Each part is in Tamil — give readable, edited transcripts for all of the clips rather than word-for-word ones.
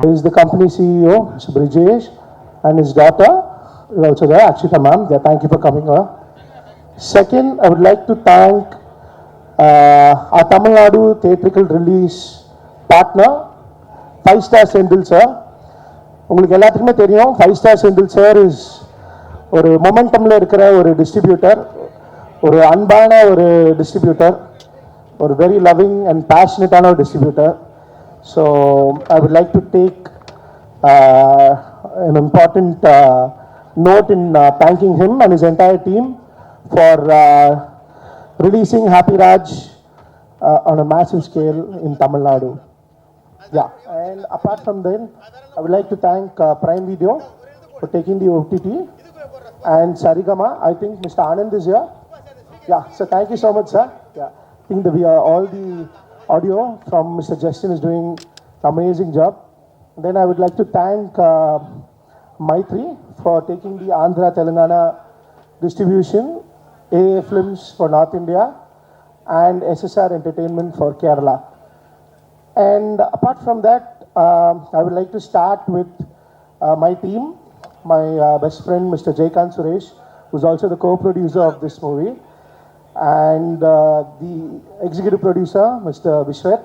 is the company CEO, Mr. Brijesh, and his daughter is also there, Akshita ma'am. Yeah, thank you for coming. Second, I would like to thank our Tamil Nadu theatrical release partner, 5 Star Sendil sir. உங்களுக்கு எல்லாத்துக்குமே தெரியும் 5 Star Sendil sir is ஒரு மொமெண்டமில் இருக்கிற ஒரு டிஸ்ட்ரிபியூட்டர், ஒரு அன்பான ஒரு டிஸ்ட்ரிபியூட்டர், ஒரு வெரி லவ்விங் அண்ட் பேஷனட்டான ஒரு distributor. So I would like to take an important note in thanking him and his entire team for releasing Happy Raj on a massive scale in Tamil Nadu. Yeah, and apart from then, I would like to thank Prime Video for taking the OTT and Sarigama. I think Mr. Anand is here. Yeah, so thank you so much, sir. Yeah, I think that we are all the audio from Mr. Justin is doing an amazing job. Then I would like to thank Maitri for taking the Andhra Telangana distribution, AA Films for North India, and SSR Entertainment for Kerala. And apart from that, I would like to start with my team, my best friend Mr. Jaykant Suresh, who's also the co-producer of this movie, and the executive producer Mr. Vishwet,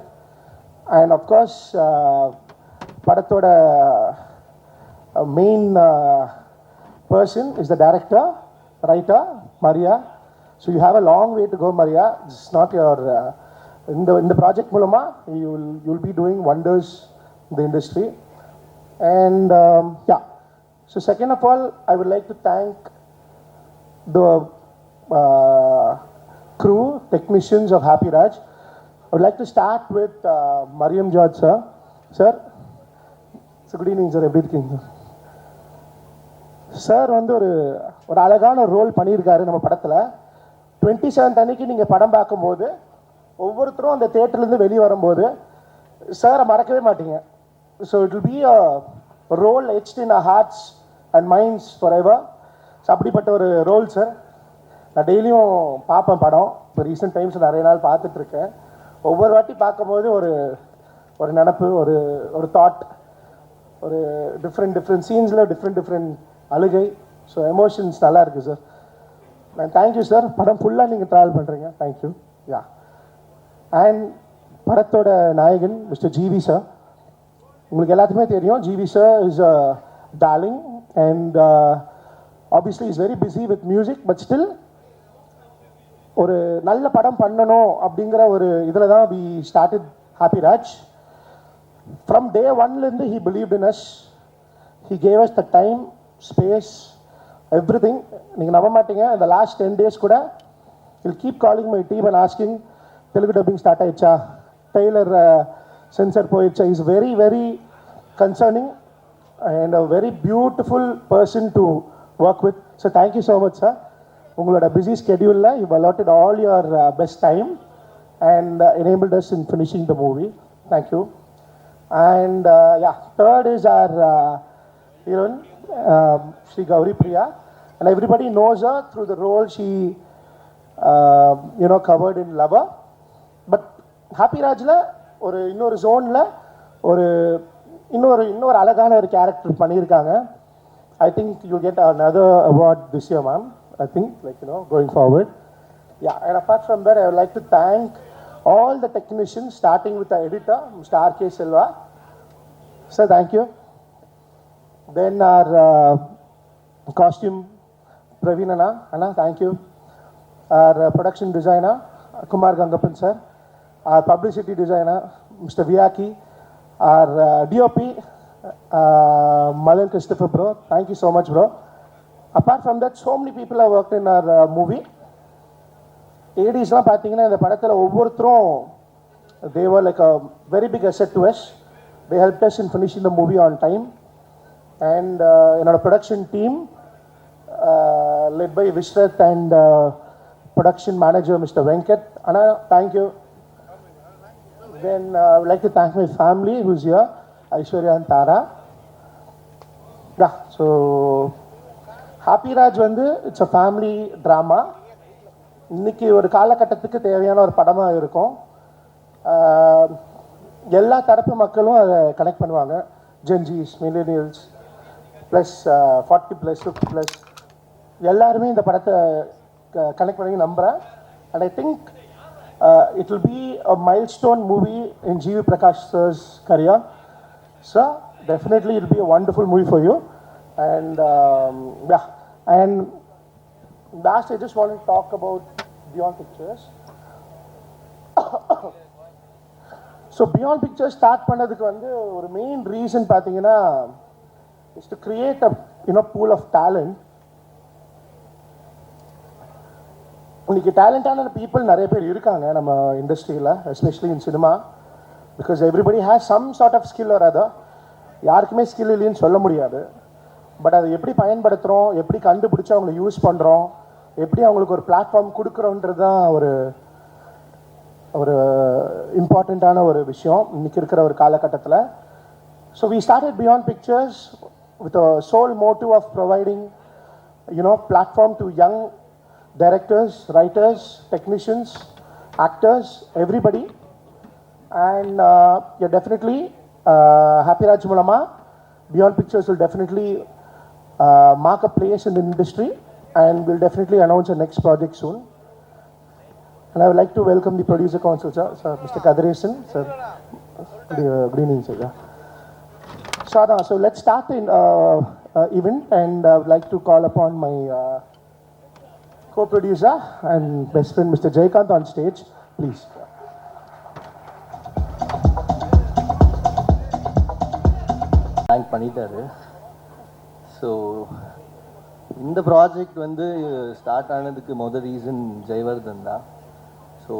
and of course Padathoda main person is the director, writer, Maria. So you have a long way to go, Maria. It's not your in the project Mulama, you'll be doing wonders in the industry. And yeah, so second of all, I would like to thank the crew, technicians of Happy Raj. I would like to start with Mariam George sir. Sir, so good evening sir, எப்படி இருக்கீங்க சார்? வந்து ஒரு அழகான ரோல் பண்ணியிருக்காரு நம்ம படத்தில். 27 அன்னைக்கு நீங்கள் படம் பார்க்கும்போது ஒவ்வொருத்தரும் அந்த தேட்டர்லேருந்து வெளியே வரும்போது சாரை மறக்கவே மாட்டீங்க. So it will be a role etched in a hearts and minds forever so. ஸோ அப்படிப்பட்ட ஒரு ரோல் சார். நான் டெய்லியும் பார்ப்பேன் படம். இப்போ ரீசெண்ட் டைம்ஸ் நிறைய நாள் பார்த்துட்ருக்கேன். ஒவ்வொரு வாட்டி பார்க்கும்போது ஒரு நினப்பு, ஒரு தாட், ஒரு டிஃப்ரெண்ட் சீன்ஸில் டிஃப்ரெண்ட் அழுகை. ஸோ எமோஷன்ஸ் நல்லா இருக்குது சார். நான் தேங்க்யூ சார். படம் ஃபுல்லாக நீங்கள் ட்ராவல் பண்ணுறீங்க, தேங்க்யூ. யா, அண்ட் படத்தோட நாயகன் மிஸ்டர் ஜிவி சார். உங்களுக்கு எல்லாத்துக்குமே தெரியும் GV sir is a darling and obviously is very busy with music. But still ஒரு நல்ல படம் பண்ணணும் அப்படிங்கிற ஒரு இதில் தான் we started Happy Raj. From day ஒன்லேருந்து he believed in us. He gave us the time, space, everything. நீங்கள் நம்ப மாட்டீங்க, இந்த லாஸ்ட் 10 days கூட will keep calling my team and asking Telugu dubbing start ஆயிடுச்சா, டெய்லர் சென்சர் போயிடுச்சா. Is very very concerning and a very beautiful person to work with. So thank you so much sir. உங்களோட பிஸி ஸ்கெடியூலில் you allotted all your best time and enabled us in finishing the movie. Thank you. And yeah, third is our heroine, Sri Gauri Priya, and everybody knows her through the role she covered in Lover. But Happy Rajla ஒரு இன்னொரு ஜோனில் ஒரு இன்னொரு அழகான ஒரு கேரக்டர் பண்ணியிருக்காங்க. I think you'll get another award this year, ma'am. I think, going forward. Yeah, and apart from that, I would like to thank all the technicians, starting with the editor, Mr. R.K. Silva. Sir, thank you. Then our costume, Praveen Anna, thank you. Our production designer, Kumar Gangapan sir. Our publicity designer, Mr. Vyaki. Our DOP, Madan Christopher bro. Thank you so much, bro. Apart from that, so many people have worked in our movie. ADஸ்லாம் பார்த்தீங்கன்னா இந்த படத்தில் ஒவ்வொருத்தரும் they were like a very big asset to us. They helped us in finishing the movie on time. And என்னோட production team led by Vishrat and production manager Mr. Venkat. Anna, thank you. Then I would like to thank my family who's here, Aishwarya and Tara. Yeah, so happy Raj வந்து இட்ஸ் அ ஃபேமிலி ட்ராமா. இன்றைக்கி ஒரு காலகட்டத்துக்கு தேவையான ஒரு படமாக இருக்கும். எல்லா தரப்பு மக்களும் அதை கனெக்ட் பண்ணுவாங்க. Gen Zs, millennials, plus 40 plus 50 plus எல்லாருமே இந்த படத்தை கனெக்ட் பண்ணி நம்புகிறேன். And I think it will be a milestone movie in G.V. Prakash sir's career. Sir, definitely it will be a wonderful movie for you. And yeah, and last I just want to talk about Beyond Pictures. So Beyond Pictures start பண்ணதுக்கு வந்து ஒரு மெயின் ரீசன் பார்த்தீங்கன்னா is to create a pool of talent. இன்னைக்கு டேலண்டான பீப்புள் நிறைய பேர் இருக்காங்க நம்ம இண்டஸ்ட்ரியில், especially in cinema, because everybody has some sort of skill or other. யாருக்குமே ஸ்கில் இல்லைன்னு சொல்ல முடியாது. பட் அதை எப்படி பயன்படுத்துகிறோம், எப்படி கண்டுபிடிச்சி அவங்களை யூஸ் பண்ணுறோம், எப்படி அவங்களுக்கு ஒரு பிளாட்ஃபார்ம் கொடுக்குறோன்றது தான் ஒரு இம்பார்ட்டண்ட்டான ஒரு விஷயம் இன்னைக்கு இருக்கிற ஒரு காலகட்டத்தில். So we started beyond pictures with a sole motive of providing, platform to young directors, writers, technicians, actors, everybody. And yeah, definitely, Happy Raj Mulama, Beyond Pictures will definitely mark a place in the industry, and we'll definitely announce the next project soon. And I would like to welcome the producer council, sir, Mr. Kadiresan, sir. Good evening, sir. So let's start the event, and I would like to call upon my co-producer and best friend, Mr. Jaykant, on stage, please. Thank பண்ணிட்டாரு. ஸோ இந்த ப்ராஜெக்ட் வந்து ஸ்டார்ட் ஆனதுக்கு மொதல் ரீசன் ஜெயவர்தன் தான். ஸோ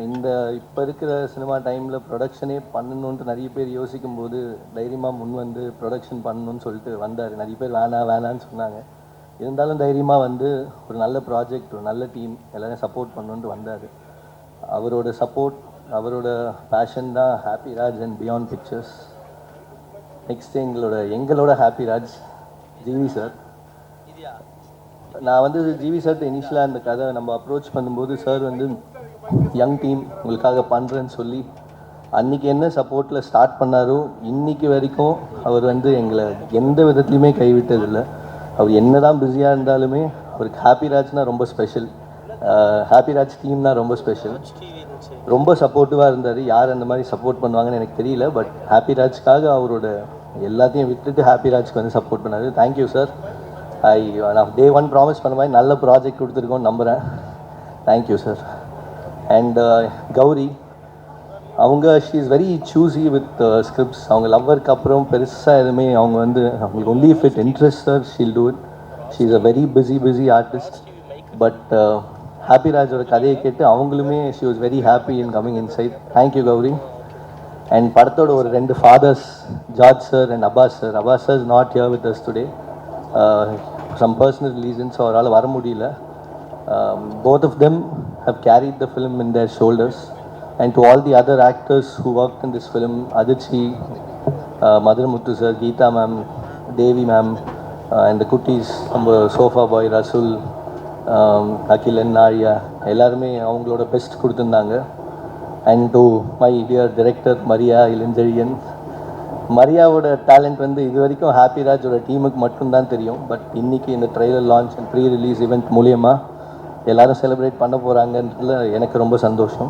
இந்த இப்போ இருக்கிற சினிமா டைமில் ப்ரொடக்ஷனே பண்ணணுன்ட்டு நிறைய பேர் யோசிக்கும்போது தைரியமாக முன் வந்து ப்ரொடக்ஷன் பண்ணணுன்னு சொல்லிட்டு வந்தார். நிறைய பேர் வேணான்னு சொன்னாங்க. இருந்தாலும் தைரியமாக வந்து ஒரு நல்ல ப்ராஜெக்ட், ஒரு நல்ல டீம் எல்லோரும் சப்போர்ட் பண்ணணுன்ட்டு வந்தார். அவரோட சப்போர்ட், அவரோட பேஷன் தான் happy Raj and beyond pictures. Next எங்களோட ஹாப்பி ராஜ் ஜிவி சார். நான் வந்து ஜிவி சார்ட்டு இனிஷியலாக அந்த கதை நம்ம அப்ரோச் பண்ணும்போது சார் வந்து யங் டீம் உங்களுக்காக பண்ணுறேன்னு சொல்லி அன்றைக்கி என்ன சப்போர்ட்டில் ஸ்டார்ட் பண்ணாரோ இன்றைக்கி வரைக்கும் அவர் வந்து எங்களை எந்த விதத்துலையுமே கைவிட்டதில்லை. அவர் என்ன தான் பிஸியாக இருந்தாலுமே அவருக்கு ஹாப்பி ராஜ்னால் ரொம்ப ஸ்பெஷல், ஹாப்பி ராஜ் டீம்னால் ரொம்ப ஸ்பெஷல். ரொம்ப சப்போர்ட்டிவாக இருந்தார். யார் அந்த மாதிரி சப்போர்ட் பண்ணுவாங்கன்னு எனக்கு தெரியல. பட் ஹாப்பி ராஜ்க்காக அவரோட எல்லாத்தையும் விட்டுட்டு ஹாப்பி ராஜ்க்கு வந்து சப்போர்ட் பண்ணார். Thank you sir. நான் டே 1 ப்ராமிஸ் பண்ண மாதிரி நல்ல ப்ராஜெக்ட் கொடுத்துருக்கோன்னு நம்புகிறேன். Thank you sir. அண்ட் கௌரி அவங்க she is very choosy with scripts. அவங்க லவ்வருக்கு அப்புறம் பெருசாக எதுவுமே அவங்க வந்து அவங்களுக்கு only if it interest sir she'll do it. She is a very busy artist. But happy ராஜோட கதையை கேட்டு அவங்களுமே she was very happy in coming inside. Thank you Gowri. And படத்தோட ஒரு 2 fathers, George sir and Abbas sir. Abbas sir is not here with us today. Some personal reasons அவரால் வர முடியல. Both of them have carried the film in their shoulders. And to all the other actors who worked in this film, Aditshi, Madhur Muthu sir, Geeta ma'am, Devi ma'am, and the Kuttis, Sofa Boy, Rasul, Akhil and Narya, எல்லாருமே அவங்களோட பெஸ்ட் கொடுத்துருந்தாங்க. And to my dear director Maria Ilanchezhiyan. மரியாவோட டேலண்ட் வந்து இது வரைக்கும் ஹாப்பி ராஜோட டீமுக்கு மட்டும்தான் தெரியும். பட் இன்றைக்கி இந்த trailer launch and pre release event மூலியமாக எல்லோரும் செலிப்ரேட் பண்ண போகிறாங்கன்றதுல எனக்கு ரொம்ப சந்தோஷம்.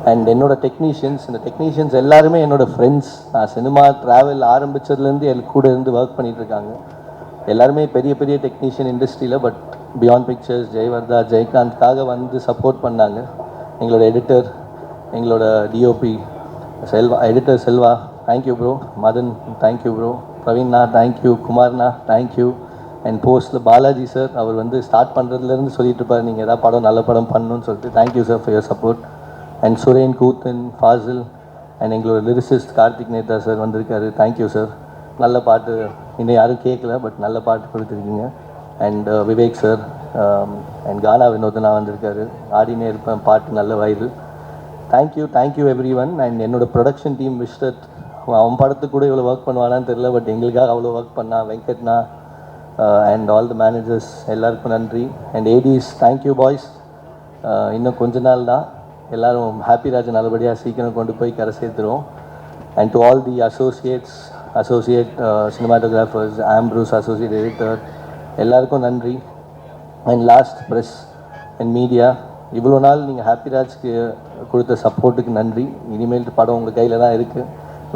அண்ட் என்னோடய டெக்னீஷியன்ஸ், இந்த டெக்னீஷியன்ஸ் எல்லாருமே என்னோடய ஃப்ரெண்ட்ஸ். நான் சினிமா ட்ராவல் ஆரம்பித்ததுலேருந்து என் கூட இருந்து ஒர்க் பண்ணிகிட்ருக்காங்க. எல்லாருமே பெரிய பெரிய டெக்னீஷியன் இண்டஸ்ட்ரியில். பட் பியாண்ட் பிக்சர்ஸ், ஜெயவர்தா, ஜெயகாந்த்காக வந்து சப்போர்ட் பண்ணாங்க. எங்களோட எடிட்டர், எங்களோட DOP Selva, editor Selva, thank you bro. Madan, thank you bro. பிரவீன்ண்ணா, தேங்க்யூ. குமார்ண்ணா, தேங்க்யூ. அண்ட் போஸ்ட்டில் பாலாஜி சார், அவர் வந்து ஸ்டார்ட் பண்ணுறதுலேருந்து சொல்லிட்டு இருப்பார் நீங்கள் எதாவது படம் நல்ல படம் பண்ணணும்னு சொல்லிட்டு. Thank you sir for your support. And Suren, Koothan, Fazil and எங்களோட லிரிசிஸ்ட் கார்த்திக் நேதா சார் வந்திருக்காரு. Thank you sir. நல்ல பாட்டு இன்னும் யாரும் கேட்கல, பட் நல்ல பாட்டு கொடுத்துருக்கீங்க. அண்ட் விவேக் சார் அண்ட் கானா வினோதனா வந்திருக்காரு. ஆடினே இருப்பேன், பாட்டு நல்ல viral. Thank you every one. And என்னோட ப்ரொடக்ஷன் டீம் விஷ்வத், அவன் படத்துக்கு கூட இவ்வளோ ஒர்க் பண்ணுவானான்னு தெரியல, பட் எங்களுக்காக அவ்வளோ ஒர்க் பண்ணான். வெங்கட்னா அண்ட் ஆல் த மேனேஜர்ஸ் எல்லாருக்கும் நன்றி. And ADs, thank you boys. இன்னும் கொஞ்ச நாள் தான், எல்லோரும் ஹாப்பி ராஜ் நல்லபடியாக சீக்கிரம் கொண்டு போய் கரை சேர்த்துருவோம். And to all the associates, associate cinematographers, Ambrose associate editor, எல்லாருக்கும் நன்றி. And last press and media, இவ்வளோ நாள் நீங்கள் ஹாப்பிராஜ்க்கு கொடுத்த சப்போர்ட்டுக்கு நன்றி. இனிமேல் படம் உங்கள் கையில் தான் இருக்குது,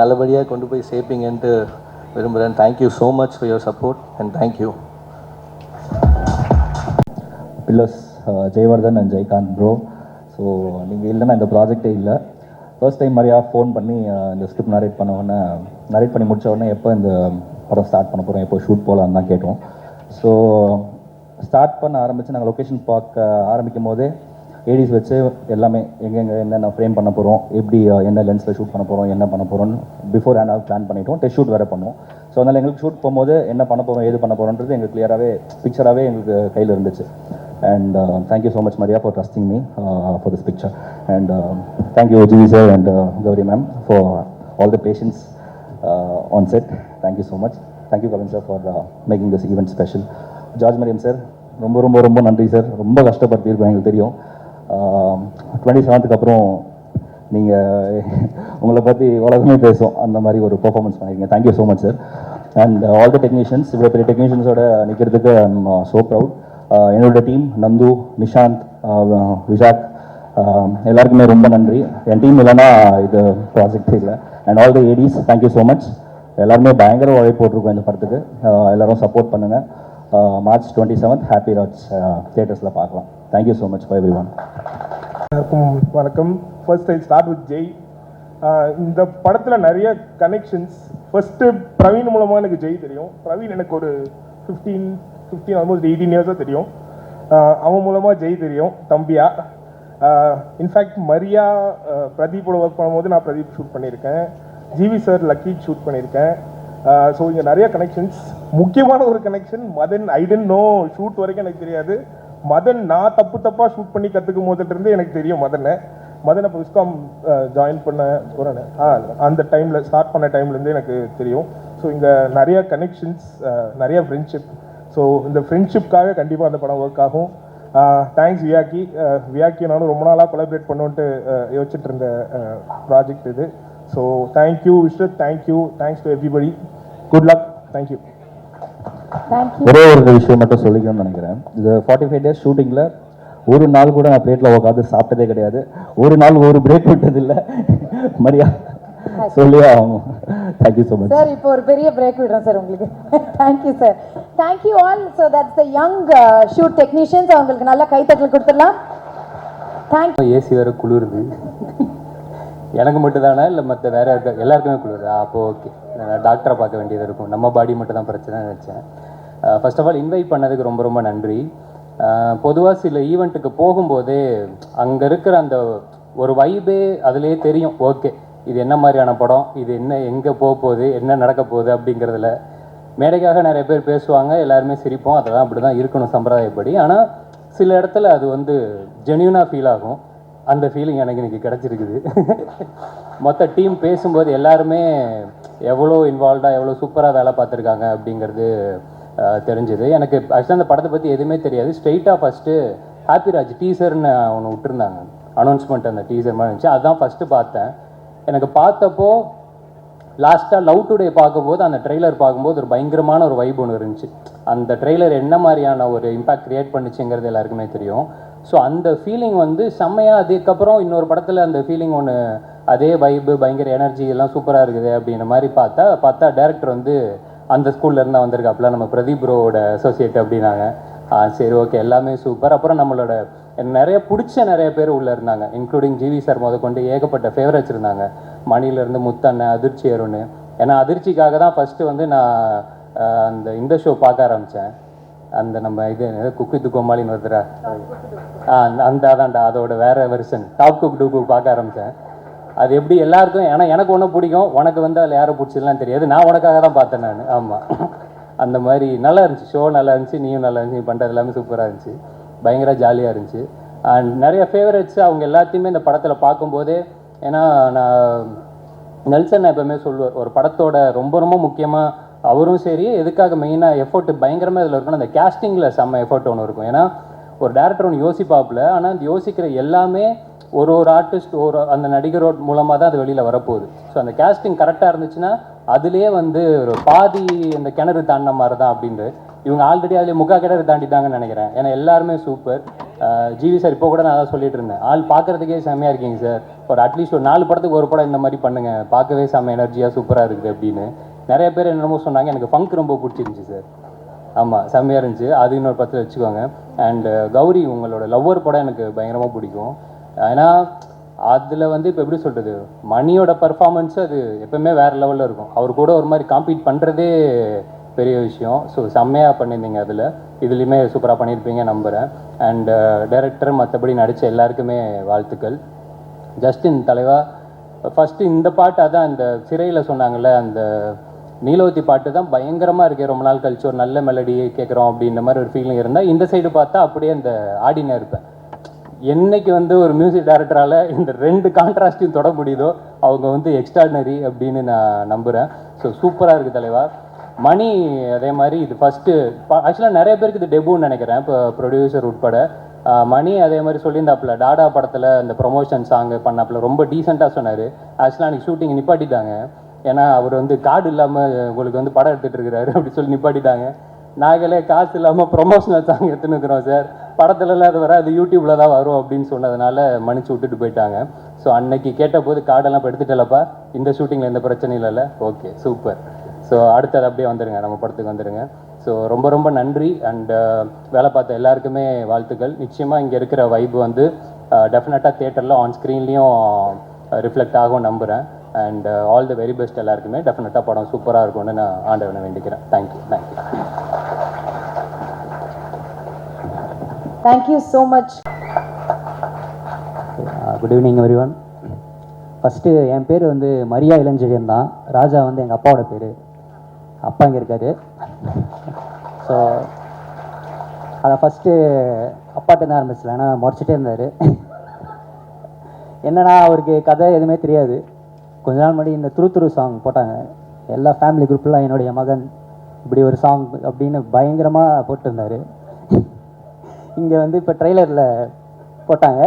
நல்லபடியாக கொண்டு போய் சேர்ப்பீங்கன்ட்டு விரும்புகிறேன். Thank you so much for your support and thank you. Pillars Jayewardene and Jayakanth bro. So நீங்கள் இல்லைன்னா இந்த ப்ராஜெக்டே இல்லை. ஃபர்ஸ்ட் டைம் மாதிரியா ஃபோன் பண்ணி இந்த ஸ்கிரிப்ட் நரேட் பண்ணி முடித்த உடனே எப்போ இந்த படம் ஸ்டார்ட் பண்ண போகிறோம், எப்போ ஷூட் போகலான்னு தான் கேட்டோம். ஸோ ஸ்டார்ட் பண்ண ஆரம்பித்து நாங்கள் லொக்கேஷன் பார்க்க ஆரம்பிக்கும் போதே ஏடிஸ் வச்சு எல்லாமே எங்கெங்கே என்னென்ன ஃப்ரேம் பண்ண போகிறோம், எப்படி என்ன லென்ஸில் ஷூட் பண்ண போகிறோம், என்ன பண்ண போகிறோம்னு பிஃபோர் ஹேண்டாக பிளான் பண்ணிவிட்டோம். டெஸ்ட் ஷூட் வேறு பண்ணோம். ஸோ அதனால் எங்களுக்கு ஷூட் போகும்போது என்ன பண்ண போகிறோம், ஏது பண்ண போகிறோன்றது எங்களுக்கு கிளியராகவே பிக்சராகவே எங்களுக்கு கையில் இருந்துச்சு. And thank you so much Maria for trusting me for this picture. And thank you GV sir and Gauri ma'am for all the patience on set. Thank you so much. Thank you Kavin sir for making this event special. George Mariam sir, ரொம்ப ரொம்ப ரொம்ப நன்றி சார். ரொம்ப கஷ்டப்படுத்தியிருக்கோம், எங்களுக்கு தெரியும். 27th அப்புறம் நீங்கள் உங்களை பற்றி உலகமே பேசும், அந்த மாதிரி ஒரு பெர்ஃபார்மன்ஸ் பண்ணியிருக்கீங்க. Thank you so much sir. And all the technicians, இவ்வளோ பெரிய டெக்னீஷியன்ஸோட நிற்கிறதுக்கு ஐம் ஸோ ப்ரவுட். என்னோட டீம் நந்து, நிஷாந்த், விஷாக், எல்லாருக்குமே ரொம்ப நன்றி. என் டீம் இல்லைன்னா இது ப்ராஜெக்ட் இல்லை. And all the Aedes, thank you so much. எல்லாருமே பயங்கர உழைப்பு போட்டிருக்கோம் இந்த படத்துக்கு. எல்லோரும் சப்போர்ட் பண்ணுங்கள். March 27th ஹாப்பிராஜ் தியேட்டர்ஸில் பார்க்கலாம். Thank you so much for everyone. எல்லாருக்கும் வணக்கம். First I start with Jai. இந்த படத்தில் நிறைய கனெக்ஷன்ஸ். ஃபர்ஸ்ட்டு பிரவீன் மூலமாக எனக்கு ஜெய் தெரியும். பிரவீன் எனக்கு ஒரு 15 ஆல்மோஸ்ட் 18 இயர்ஸாக தெரியும். அவன் மூலமாக ஜெய் தெரியும் தம்பியா. இன்ஃபேக்ட் மரியா பிரதீப்போட ஒர்க் பண்ணும்போது நான் பிரதீப் ஷூட் பண்ணியிருக்கேன். ஜிவி சார் லக்கி ஷூட் பண்ணியிருக்கேன். ஸோ இங்கே நிறைய கனெக்ஷன்ஸ். முக்கியமான ஒரு connection Madan. I didn't know, shoot வரைக்கும் எனக்கு தெரியாது. மதன் நான் தப்பாக ஷூட் பண்ணி கற்றுக்கும் போதுலேருந்து எனக்கு தெரியும் மதனை புஸ்காம் ஜாயின் பண்ண அந்த டைமில் ஸ்டார்ட் பண்ண டைம்லேருந்து எனக்கு தெரியும். ஸோ இங்கே நிறைய கனெக்ஷன்ஸ், நிறைய ஃப்ரெண்ட்ஷிப். ஸோ இந்த ஃப்ரெண்ட்ஷிப்காக கண்டிப்பாக அந்த படம் ஒர்க் ஆகும். தேங்க்ஸ் வியாக்கி. வியாக்கி நானும் ரொம்ப நாளாக கொலாபரேட் பண்ணுன்ட்டு யோசிச்சுட்டு இருந்த ப்ராஜெக்ட் இது. So thank you Vishwath, thank you, thanks to everybody. Good luck. Thank you. ஒரே ஒரு விஷயம் மட்டும் சொல்லிக்கணும்னு நினைக்கிறேன். இது 45 days ஷூட்டிங்கில் ஒரு நாள் கூட நான் பிளேட்டில் உட்காந்து சாப்பிட்டதே கிடையாது. ஒரு நாள் ஒரு பிரேக் விட்டதில்லை. மரியா சொல்லியே ஆகும். Thank you so much sir. இப்போ ஒரு பெரிய பிரேக் விடுறோம் சார் உங்களுக்கு. Thank you sir. Thank you all. So that's the young shoot technicians. அவங்களுக்கு நல்லா கைத்தட்டல் கொடுத்துடலாம். தேங்க்யூ. ஏசி வேறு குளிருது. எனக்கு மட்டும் தானே இல்லை மற்ற வேறு எல்லாருக்குமே குளிருது? அப்போ ஓகே, நான் டாக்டரை பார்க்க வேண்டியது இருக்கும். நம்ம பாடி மட்டும் தான் பிரச்சனை நினச்சேன். ஃபர்ஸ்ட் ஆஃப் ஆல் இன்வைட் பண்ணதுக்கு ரொம்ப ரொம்ப நன்றி. பொதுவாக சில ஈவெண்ட்டுக்கு போகும்போதே அங்கே இருக்கிற அந்த ஒரு வைபே அதுலேயே தெரியும். ஓகே, இது என்ன மாதிரியான படம், இது என்ன, எங்கே போக போகுது, என்ன நடக்க போகுது அப்படிங்கிறதுல. மேடைக்காக நிறைய பேர் பேசுவாங்க, எல்லாருமே சிரிப்போம், அதெல்லாம் அப்படி தான் இருக்கணும் சம்பிரதாயப்படி. ஆனால் சில இடத்துல அது வந்து ஜென்யூனாக ஃபீல் ஆகும். அந்த ஃபீலிங் எனக்கு இன்றைக்கி கிடச்சிருக்குது. மொத்த டீம் பேசும்போது எல்லாருமே எவ்வளோ இன்வால்வ்டாக எவ்வளோ சூப்பராக வேலை பார்த்துருக்காங்க அப்படிங்கிறது தெரிஞ்சுது. எனக்கு ஆக்சுவலாக அந்த படத்தை பற்றி எதுவுமே தெரியாது. ஸ்ட்ரெயிட்டாக ஃபஸ்ட்டு ஹாப்பிராஜ் டீசர்னு ஒன்று விட்டுருந்தாங்க, அனௌன்ஸ்மெண்ட். அந்த டீசர் மாதிரி இருந்துச்சு, அதுதான் ஃபஸ்ட்டு பார்த்தேன். எனக்கு பார்த்தப்போ லாஸ்ட்டாக லவ் டுடே பார்க்கும்போது அந்த ட்ரெய்லர் பார்க்கும்போது ஒரு பயங்கரமான ஒரு வைப் ஒன்று இருந்துச்சு. அந்த ட்ரெய்லர் என்ன மாதிரியான ஒரு இம்பேக்ட் க்ரியேட் பண்ணிச்சுங்கிறது எல்லாருக்குமே தெரியும். ஸோ அந்த ஃபீலிங் வந்து செம்மையாக. அதுக்கப்புறம் இன்னொரு படத்தில் அந்த ஃபீலிங் ஒன்று, அதே வைப்பு, பயங்கர எனர்ஜி எல்லாம் சூப்பராக இருக்குது அப்படின்ற மாதிரி பார்த்தா டேரக்டர் வந்து அந்த ஸ்கூல்லேருந்து வந்திருக்காப்புல, நம்ம பிரதீப் ப்ரோவோட அசோசியேட் அப்படின்னாங்க. சரி ஓகே, எல்லாமே சூப்பர். அப்புறம் நம்மளோட நிறைய பிடிச்ச நிறைய பேர் உள்ளே இருந்தாங்க, இன்க்ளூடிங் ஜிவி சார் கொண்டு ஏகப்பட்ட ஃபேவரட்ஸ் இருந்தாங்க. மணிலேருந்து முத்தண்ணன், அதிர்ச்சி அருண். ஏன்னா அதிர்ச்சிக்காக தான் ஃபஸ்ட்டு வந்து நான் இந்த ஷோ பார்க்க ஆரம்பித்தேன். அந்த நம்ம இது குக்கு து கோமாளின்னு வருதுரா, அதான்டா அதோட வேற version top cook to cook பார்க்க ஆரம்பித்தேன். அது எப்படி எல்லாருக்கும், ஏன்னா எனக்கு ஒன்றும் பிடிக்கும், உனக்கு வந்து அதில் யாரும் பிடிச்சதுலாம் தெரியாது, நான் உனக்காக தான் பார்த்தேன் நான். ஆமாம், அந்த மாதிரி நல்லா இருந்துச்சு. ஷோ நல்லா இருந்துச்சு, நீயும் நல்லா இருந்துச்சு, நீ பண்ணுறது எல்லாமே சூப்பராக இருந்துச்சு, பயங்கர ஜாலியாக இருந்துச்சு. அண்ட் நிறைய ஃபேவரட்ஸ் அவங்க எல்லாத்தையுமே இந்த படத்தில் பார்க்கும்போதே. ஏன்னா நான் நெல்சன் எப்பவுமே சொல்லுவார், ஒரு படத்தோட ரொம்ப ரொம்ப முக்கியமாக அவரும் சரி, எதுக்காக மெயினாக எஃபோர்ட் பயங்கரமாக இதில் இருக்கணும், அந்த கேஸ்டிங்கில் செம்ம எஃபோர்ட் ஒன்று இருக்கும். ஏன்னா ஒரு டேரக்டர் ஒன்று யோசிப்பாப்புல, ஆனால் அந்த யோசிக்கிற எல்லாமே ஒரு ஆர்டிஸ்ட் அந்த நடிகரோட மூலமாக தான் அது வெளியில் வரப்போகுது. ஸோ அந்த கேஸ்டிங் கரெக்டாக இருந்துச்சுன்னா அதுலேயே வந்து ஒரு பாதி இந்த கிணறு தாண்டின மாதிரி தான் அப்படின்ட்டு இவங்க ஆல்ரெடி அதிலே முக்கா கிணறு தாண்டிட்டாங்கன்னு நினைக்கிறேன். ஏன்னா எல்லாருமே சூப்பர். ஜிவி சார் இப்போ கூட நான் தான் சொல்லிட்டு இருந்தேன், ஆள் பார்க்குறதுக்கே செம்மையாக இருக்கீங்க சார், ஒரு அட்லீஸ்ட் ஒரு 4 படத்துக்கு ஒரு படம் இந்த மாதிரி பண்ணுங்கள், பார்க்கவே செம்ம எனர்ஜியாக சூப்பராக இருக்குது அப்படின்னு நிறைய பேர் என்னமோ சொன்னாங்க. எனக்கு ஃபங்க் ரொம்ப பிடிச்சிருந்துச்சி சார். ஆமாம், செம்மையாக இருந்துச்சு. அது இன்னொரு 10 வச்சுக்கோங்க. அண்டு கௌரி, உங்களோட லவ்வர் படம் எனக்கு பயங்கரமாக பிடிக்கும். ஏன்னா அதில் வந்து இப்போ எப்படி சொல்கிறது, மணியோட பர்ஃபார்மன்ஸு அது எப்போவுமே வேறு லெவலில் இருக்கும். அவர் கூட ஒரு மாதிரி காம்பீட் பண்ணுறதே பெரிய விஷயம். ஸோ செம்மையாக பண்ணியிருந்தீங்க. இதுலேயுமே சூப்பராக பண்ணியிருப்பீங்க நம்புகிறேன். அண்டு டைரக்டர் மற்றபடி நடித்த எல்லாருக்குமே வாழ்த்துக்கள். ஜஸ்டின் தலைவா, ஃபஸ்ட்டு இந்த பாட்டு அதான் இந்த சிறையில் சொன்னாங்கள்ல, அந்த நீலவதி பாட்டு தான் பயங்கரமாக இருக்குது. ரொம்ப நாள் கழிச்சு ஒரு நல்ல மெலடி கேட்குறோம் அப்படின்ற மாதிரி ஒரு ஃபீலிங் இருந்தால், இந்த சைடு பார்த்தா அப்படியே அந்த ஆடினா இருப்பேன். என்னைக்கு வந்து ஒரு மியூசிக் டைரக்டரால் இந்த 2 கான்ட்ராஸ்டையும் தொட முடியுதோ அவங்க வந்து எக்ஸ்ட்ராடினரி அப்படின்னு நான் நம்புகிறேன். ஸோ சூப்பராக இருக்குது தலைவா. மணி அதே மாதிரி இது ஃபஸ்ட்டு ஆக்சுவலாக நிறைய பேருக்கு இது டெபுன்னு நினைக்கிறேன், இப்போ ப்ரொடியூசர் உட்பட. மணி அதே மாதிரி சொல்லியிருந்தாப்புல டாடா படத்தில் இந்த ப்ரொமோஷன் சாங்கு பண்ணாப்புல ரொம்ப டீசெண்டாக சொன்னார். ஆக்சுவலாக அன்றைக்கி ஷூட்டிங் நிப்பாட்டிட்டாங்க. ஏன்னா அவர் வந்து கார்டு இல்லாமல் உங்களுக்கு வந்து படம் எடுத்துகிட்டு இருக்கிறாரு அப்படி சொல்லி நிப்பாட்டிட்டாங்க. நாங்களே காசு இல்லாமல் ப்ரொமோஷனல் சாங் எடுத்துன்னு இருக்கிறோம் சார், படத்துலலாம் அது வர அது யூடியூப்பில் தான் வரும் அப்படின்னு சொன்னதுனால மன்னிச்சு விட்டுட்டு போயிட்டாங்க. ஸோ அன்னைக்கு கேட்டபோது கார்டெல்லாம் இப்போ எடுத்துட்டலப்பா, இந்த ஷூட்டிங்கில் எந்த பிரச்சனையும் இல்லைல்ல, ஓகே சூப்பர். ஸோ அடுத்தது அப்படியே வந்துடுங்க, நம்ம படத்துக்கு வந்துடுங்க. ஸோ ரொம்ப ரொம்ப நன்றி. அண்ட் வேலை பார்த்த எல்லாருக்குமே வாழ்த்துக்கள். நிச்சயமாக இங்கே இருக்கிற வைப் வந்து டெஃபினட்டாக தியேட்டரில் ஆன் ஸ்க்ரீன்லேயும் ரிஃப்ளெக்ட் ஆகும் நம்புகிறேன். And all the very best எல்லாருக்குமே. டெஃபினட்டாக படம் சூப்பராக இருக்கும்னு நான் ஆண்டவனை வேண்டிக்கிறேன். Thank you. Thank you so much. Good evening everyone. First என் பேர் வந்து மரியா இளஞ்செழியன் தான். ராஜா வந்து எங்கள் அப்பாவோட பேர். அப்பா இங்கே இருக்கார். ஸோ அதை ஃபஸ்ட்டு அப்பாட்ட தான் ஆரம்பிச்சிடலாம். ஏன்னா முறைச்சிட்டே இருந்தார். என்னன்னா அவருக்கு கதை எதுவுமே தெரியாது. கொஞ்ச நாள் முன்னாடி இந்த துரு சாங் போட்டாங்க, எல்லா ஃபேமிலி குரூப்லாம் என்னுடைய மகன் இப்படி ஒரு சாங் அப்படின்னு பயங்கரமாக போட்டிருந்தார். இங்கே வந்து இப்போ ட்ரெய்லரில் போட்டாங்க.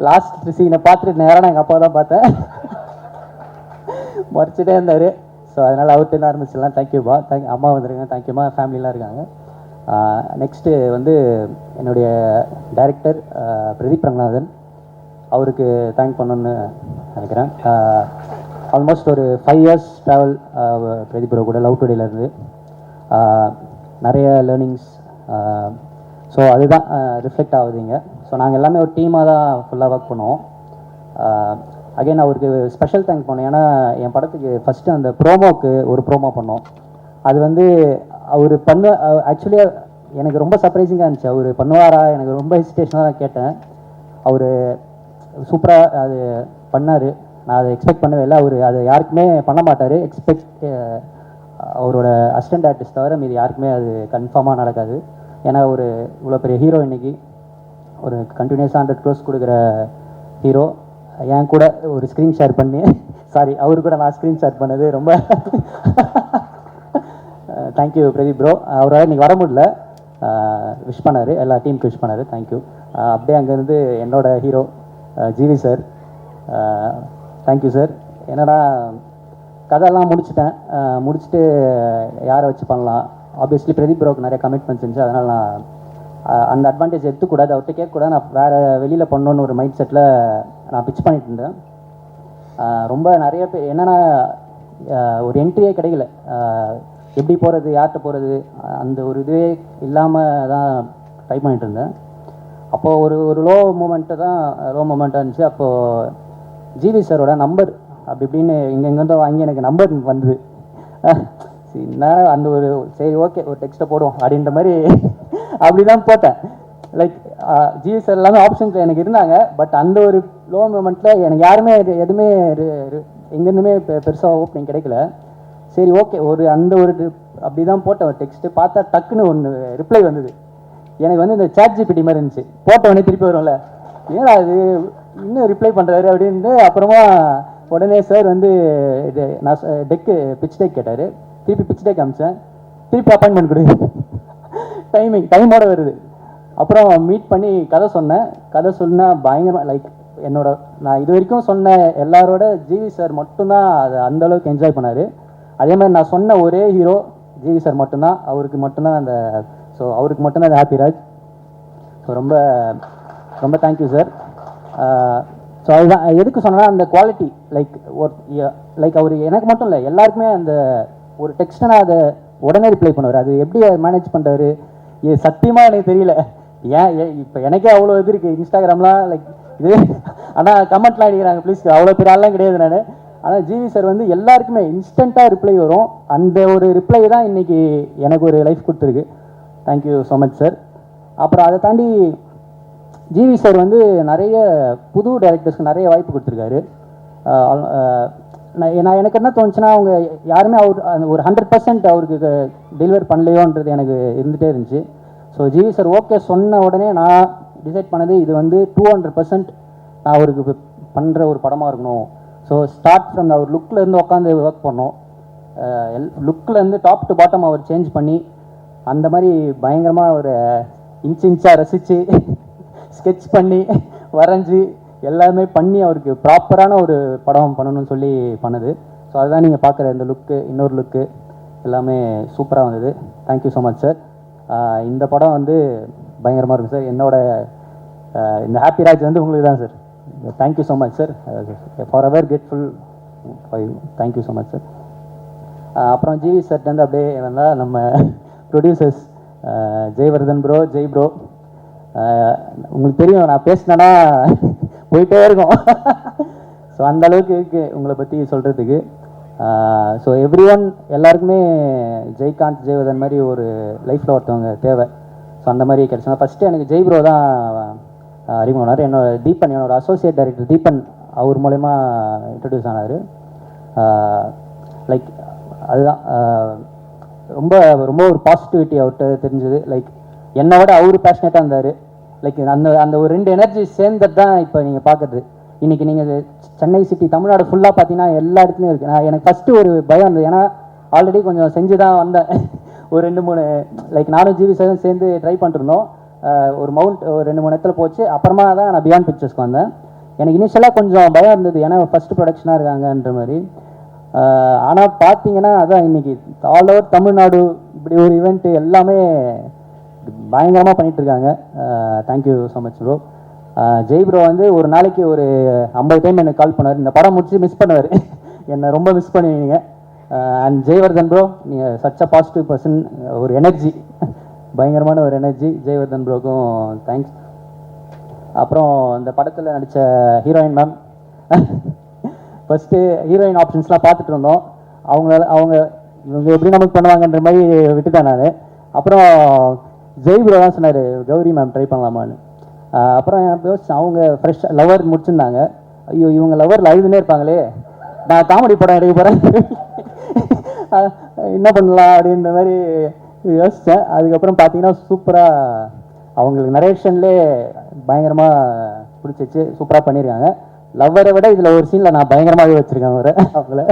லாஸ்ட் சீனை பார்த்துட்டு நேராக நான் எங்கள் அப்பா தான் பார்த்தேன். முறைச்சிட்டே இருந்தார். ஸோ அதனால் அவர்கிட்ட தான் ஆரம்பிச்சிடலாம். தேங்க்யூப்பா. அம்மா வந்துருங்க. தேங்க்யூம்மா. ஃபேமிலிலாம் இருக்காங்க. நெக்ஸ்ட்டு வந்து என்னுடைய டைரக்டர் பிரதீப் ரங்கநாதன், அவருக்கு தேங்க் பண்ணணுன்னு நினைக்கிறேன். ஆல்மோஸ்ட் ஒரு 5 years ட்ராவல் பிரதீப் ப்ரோ கூட லவ் டுடேலேருந்து நிறைய லேர்னிங்ஸ். ஸோ அதுதான் ரிஃப்ளெக்ட் ஆகுதுங்க. ஸோ நாங்கள் எல்லாமே ஒரு டீமாக தான் ஃபுல்லாக ஒர்க் பண்ணுவோம். அகைன் அவருக்கு ஸ்பெஷல் தேங்க் பண்ணோம். ஏன்னா என் படத்துக்கு ஃபஸ்ட்டு அந்த ப்ரோமோக்கு ஒரு ப்ரோமோ பண்ணோம். அது வந்து அவர் ஆக்சுவலியாக எனக்கு ரொம்ப சர்ப்ரைசிங்காக இருந்துச்சு. அவர் பண்ணுவாரா, எனக்கு ரொம்ப ஹெசிடேஷனாக தான் கேட்டேன். அவர் சூப்பராக அது பண்ணார். நான் அதை எக்ஸ்பெக்ட் பண்ணவே இல்லை. அவர் அதை யாருக்குமே பண்ண மாட்டார். அவரோட அசிஸ்டன்ட் ஆர்டிஸ்ட் தவிர மீது யாருக்குமே அது கன்ஃபார்மாக நடக்காது. ஏன்னா ஒரு இவ்வளோ பெரிய ஹீரோ இன்றைக்கி ஒரு கண்டினியூஸாக 100 crores கொடுக்குற ஹீரோ என் கூட ஒரு ஸ்க்ரீன் ஷேர் பண்ணி சாரி அவரு கூட நான் ஸ்க்ரீன் ஷேர் பண்ணது ரொம்ப தேங்க்யூ பிரதீப் ப்ரோ. அவரால் இன்றைக்கி வர முடியல, விஷ் பண்ணார், எல்லா டீமுக்கு விஷ் பண்ணார். தேங்க்யூ. அப்படியே அங்கேருந்து என்னோட hero GV sir, thank you sir. என்னடா கதையெல்லாம் முடிச்சுட்டேன். முடிச்சுட்டு யாரை வச்சு பண்ணலாம், ஆப்வியஸ்லி பிரதீப் ப்ரோக்கு நிறைய கமிட்மெண்ட்ஸ் இருந்துச்சு. அதனால் நான் அந்த அட்வான்டேஜ் எடுத்துக்கூடாது, அவர்கிட்ட கேட்கக்கூடாது. நான் வேறு வெளியில் பண்ணணுன்னு ஒரு மைண்ட் செட்டில் நான் பிச் பண்ணிட்டு இருந்தேன். ரொம்ப நிறைய பேர் என்னென்னா ஒரு என்ட்ரியே கிடைக்கல, எப்படி போகிறது, யார்கிட்ட போகிறது, அந்த ஒரு இதுவே இல்லாமல் தான் ட்ரை பண்ணிகிட்டு இருந்தேன். அப்போது ஒரு லோ மூமெண்ட்டாக இருந்துச்சு. அப்போது ஜிவி சாரோட நம்பர் அப்படி இப்படின்னு இங்கேருந்து வாங்கி எனக்கு நம்பர் வந்தது. நான் அந்த ஒரு சரி ஓகே ஒரு டெக்ஸ்ட்டை போடுவோம் அப்படின்ற மாதிரி அப்படி தான் போட்டேன். லைக் ஜிவி சார் எல்லாமே ஆப்ஷன்ஸில் எனக்கு இருந்தாங்க. பட் அந்த ஒரு லோ மூமெண்ட்டில் எனக்கு யாருமே எதுவுமே எங்கேருந்துமே பெருசாக ஓப்பனிங் கிடைக்கல. சரி ஓகே அந்த ஒரு அப்படி தான் போட்டேன் ஒரு டெக்ஸ்ட்டு. பார்த்தா டக்குன்னு ஒன்று ரிப்ளை வந்தது. எனக்கு வந்து இந்த சாட் ஜிபிடி மாதிரி இருந்துச்சு. போட்டவொடனே திருப்பி வரும்ல, ஏன்னா அது இன்னும் ரிப்ளை பண்ணுறாரு அப்படின்ட்டு. அப்புறமா உடனே சார் வந்து நான் பிச் டேக் கேட்டார். திருப்பி பிச் டேக் அமிச்சேன். திருப்பி அப்பாயின்மெண்ட் கொடு, டைமோட வருது. அப்புறம் மீட் பண்ணி கதை சொன்னேன். கதை சொன்னால் பயங்கரமாக லைக் என்னோட நான் இது வரைக்கும் சொன்ன எல்லாரோட ஜிவி சார் மட்டும்தான் அதை அந்த அளவுக்கு என்ஜாய் பண்ணார். அதே மாதிரி நான் சொன்ன ஒரே ஹீரோ ஜிவி சார் மட்டும்தான். அவருக்கு மட்டும்தான் அந்த அவருக்கு மட்டும்தான் அந்த ஹாப்பி ராஜ். ஸோ ரொம்ப ரொம்ப தேங்க்யூ சார். ஸோ அதுதான் எதுக்கு சொன்னேன்னா அந்த குவாலிட்டி லைக் அவர் எனக்கு மட்டும் இல்லை எல்லாருக்குமே அந்த ஒரு டெக்ஸ்ட்டை அதை உடனே ரிப்ளை பண்ணுவார். அது எப்படி மேனேஜ் பண்ணுறாரு சத்தியமாக எனக்கு தெரியல. இப்போ எனக்கே அவ்வளோ இது இருக்குது இன்ஸ்டாகிராம்லாம் லைக் இது. ஆனால் கமெண்ட்லாம் அடிக்கிறாங்க ப்ளீஸ், அவ்வளோ பெரிய ஆள்லாம் கிடையாது நான். ஆனால் ஜிவி சார் வந்து எல்லாருக்குமே இன்ஸ்டண்ட்டாக ரிப்ளை வரும். அந்த ஒரு ரிப்ளை தான் இன்றைக்கி எனக்கு ஒரு லைஃப் கொடுத்துருக்கு. Thank you so much sir. அப்புறம் அதை தாண்டி ஜிவி சார் வந்து நிறைய புது டைரக்டர்ஸ்க்கு நிறைய வாய்ப்பு கொடுத்துருக்காரு. நான் எனக்கு என்ன தோணுச்சுன்னா அவங்க யாருமே ஒரு 100% அவருக்கு டெலிவர் பண்ணலையோன்றது எனக்கு இருந்துகிட்டே இருந்துச்சு. ஸோ ஜிவி சார் ஓகே சொன்ன உடனே நான் டிசைட் பண்ணது இது வந்து 200% நான் அவருக்கு பண்ணுற ஒரு படமாக இருக்கணும். ஸோ ஸ்டார்ட் ஃப்ரம் அவர் லுக்கிலேருந்து உட்காந்து ஒர்க் பண்ணோம். லுக்கிலேருந்து டாப் டு பாட்டம் அவர் சேஞ்ச் பண்ணி அந்த மாதிரி பயங்கரமாக ஒரு இன்ச்சாக ரசித்து ஸ்கெட்ச் பண்ணி வரைஞ்சி எல்லாமே பண்ணி அவருக்கு ப்ராப்பரான ஒரு படம் பண்ணணும்னு சொல்லி பண்ணுது. ஸோ அதுதான் நீங்கள் பார்க்குற இந்த லுக்கு, இன்னொரு லுக்கு எல்லாமே சூப்பராக வந்தது. Thank you so much sir. இந்த படம் வந்து பயங்கரமாக இருக்கும் சார். என்னோட இந்த ஹாப்பி ராஜ் வந்து உங்களுக்கு தான் sir. Thank you so much sir. For ever grateful for you. Thank you so much sir. அப்புறம் ஜிவி சார்ட்டேருந்து அப்படியே வந்தால் நம்ம producers Jaivardhan bro, Jai bro. உங்களுக்கு தெரியும் நான் பேசினேன்னா போயிட்டே இருக்கும். ஸோ அந்த அளவுக்கு இருக்குது உங்களை பற்றி சொல்கிறதுக்கு. ஸோ எவ்ரி ஒன் எல்லாருக்குமே ஜெய்காந்த், ஜெய்வர்தன் மாதிரி ஒரு லைஃப்பில் ஒருத்தவங்க தேவை. ஸோ அந்த மாதிரி கிடைச்சாங்க. ஃபஸ்ட்டு எனக்கு ஜெய் ப்ரோ தான் அறிமுகமானார். என்னோட தீபன், என்னோட அசோசியேட் டைரக்டர் தீபன், அவர் மூலயமா இன்ட்ரடியூஸ் ஆனார். லைக் அதுதான் ரொம்ப ரொம்ப ஒரு பாசிட்டிவிட்டி அவர்கிட்ட தெரிஞ்சது. லைக் என்னை விட அவர் பேஷனேட்டாக இருந்தார். லைக் அந்த ஒரு 2 எனர்ஜி சேர்ந்தது தான் இப்போ நீங்கள் பார்க்குறது. இன்றைக்கி நீங்கள் சென்னை சிட்டி, தமிழ்நாடு ஃபுல்லாக பார்த்தீங்கன்னா எல்லா இடத்துலையும் இருக்குது. எனக்கு ஃபஸ்ட்டு ஒரு பயம் இருந்தது. ஏன்னா ஆல்ரெடி கொஞ்சம் செஞ்சு தான் வந்தேன். ஒரு 2-3 லைக் நானும் ஜிவி சாரும் சேர்ந்து ட்ரை பண்ணிருந்தோம். ஒரு 2-3 இடத்துல போச்சு. அப்புறமா தான் நான் பியாண்ட் பிக்சர்ஸ்க்கு வந்தேன். எனக்கு இனிஷியலாக கொஞ்சம் பயம் இருந்தது, ஏன்னா ஃபஸ்ட்டு ப்ரொடக்ஷனாக இருக்காங்கன்ற மாதிரி. ஆனால் பார்த்தீங்கன்னா அதான் இன்றைக்கி ஆல் ஓவர் தமிழ்நாடு இப்படி ஒரு ஈவெண்ட்டு எல்லாமே பயங்கரமாக பண்ணிகிட்ருக்காங்க. Thank you so much bro. Jai bro வந்து ஒரு நாளைக்கு ஒரு 50 டைம் எனக்கு கால் பண்ணார். இந்த படம் முடிச்சு மிஸ் பண்ணுவார். என்னை ரொம்ப மிஸ் பண்ணுவீங்க. அண்ட் ஜெய்வர்தன் ப்ரோ, நீங்கள் சச் அ பாசிட்டிவ் பர்சன், ஒரு எனர்ஜி, பயங்கரமான ஒரு எனர்ஜி. ஜெய்வர்தன் ப்ரோக்கும் தேங்க்ஸ். அப்புறம் இந்த படத்தில் நடித்த ஹீரோயின் மேம், ஃபஸ்ட்டு ஹீரோயின் ஆப்ஷன்ஸ்லாம் பார்த்துட்டு இருந்தோம். அவங்க இவங்க எப்படி நமக்கு பண்ணுவாங்கன்ற மாதிரி விட்டுட்டேன் நான். அப்புறம் ஜெய் ப்ரோ தான் சொன்னார், கௌரி மேம் ட்ரை பண்ணலாமான்னு. அப்புறம் யோசிச்சேன், அவங்க ஃப்ரெஷ் லவர் முடிச்சுருந்தாங்க. ஐயோ இவங்க லவரில் அழுதுனே இருப்பாங்களே, நான் காமெடி படம் எடுக்க போகிறேன், என்ன பண்ணலாம் அப்படின்ற மாதிரி யோசித்தேன். அதுக்கப்புறம் பார்த்தீங்கன்னா சூப்பராக அவங்களுக்கு நரேஷன்லே பயங்கரமாக பிடிச்சிச்சு, சூப்பராக பண்ணியிருக்காங்க. லவ்வரை விட இதில் ஒரு சீனில் நான் பயங்கரமாகவே வச்சுருக்கேன் அவங்கள.